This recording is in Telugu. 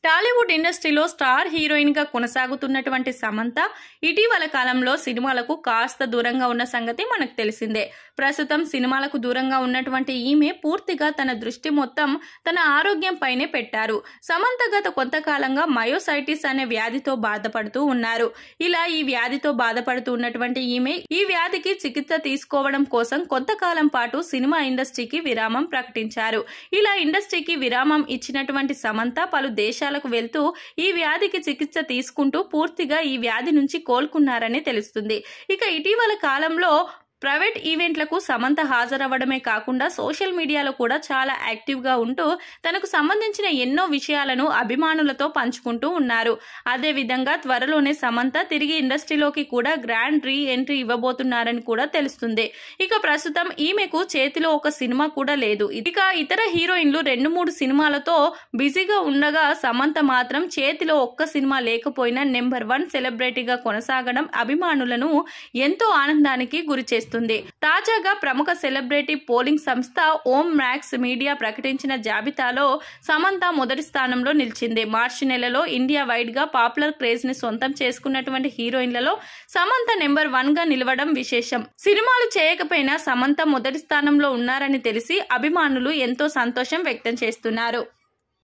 టాలీవుడ్ ఇండస్ట్రీలో స్టార్ హీరోయిన్ గా కొనసాగుతున్నటువంటి సమంత ఇటీవల కాలంలో సినిమాలకు కాస్త దూరంగా ఉన్న సంగతి మనకు తెలిసిందే. ప్రస్తుతం సినిమాలకు దూరంగా ఉన్నటువంటి ఈమె పూర్తిగా తన దృష్టి మొత్తం తన ఆరోగ్యం పైనే పెట్టారు. సమంత గత కొంతకాలంగా మయోసైటిస్ అనే వ్యాధితో బాధపడుతూ ఉన్నారు. ఇలా ఈ వ్యాధితో బాధపడుతూ ఉన్నటువంటి ఈమె ఈ వ్యాధికి చికిత్స తీసుకోవడం కోసం కొంతకాలం పాటు సినిమా ఇండస్ట్రీకి విరామం ప్రకటించారు. ఇలా ఇండస్ట్రీకి విరామం ఇచ్చినటువంటి సమంత పలు దేశాలకు వెళ్తూ ఈ వ్యాధికి చికిత్స తీసుకుంటూ పూర్తిగా ఈ వ్యాధి నుంచి కోలుకున్నారని తెలుస్తుంది. ఇక ఇటీవల కాలంలో ప్రైవేట్ ఈవెంట్లకు సమంత హాజరవ్వడమే కాకుండా సోషల్ మీడియాలో కూడా చాలా యాక్టివ్ గా ఉంటూ తనకు సంబంధించిన ఎన్నో విషయాలను అభిమానులతో పంచుకుంటూ ఉన్నారు. అదే విధంగా త్వరలోనే సమంత తిరిగి ఇండస్ట్రీలోకి కూడా గ్రాండ్ రీ ఎంట్రీ ఇవ్వబోతున్నారని కూడా తెలుస్తుంది. ఇక ప్రస్తుతం ఈమెకు చేతిలో ఒక సినిమా కూడా లేదు. ఇక ఇతర హీరోయిన్లు 2-3 సినిమాలతో బిజీగా ఉండగా సమంత మాత్రం చేతిలో ఒక్క సినిమా లేకపోయినా నెంబర్ 1 సెలబ్రిటీగా కొనసాగడం అభిమానులను ఎంతో ఆనందానికి గురి చేస్తుంది. తాజాగా ప్రముఖ సెలబ్రిటీ పోలింగ్ సంస్థ ఓం మ్యాక్స్ మీడియా ప్రకటించిన జాబితాలో సమంత మొదటి స్థానంలో నిలిచింది. మార్చి నెలలో ఇండియా వైడ్ గా పాపులర్ క్రేజ్ ని సొంతం చేసుకున్నటువంటి హీరోయిన్లలో సమంత నెంబర్ 1 గా నిలవడం విశేషం. సినిమాలు చేయకపోయినా సమంత మొదటి స్థానంలో ఉన్నారని తెలిసి అభిమానులు ఎంతో సంతోషం వ్యక్తం చేస్తున్నారు.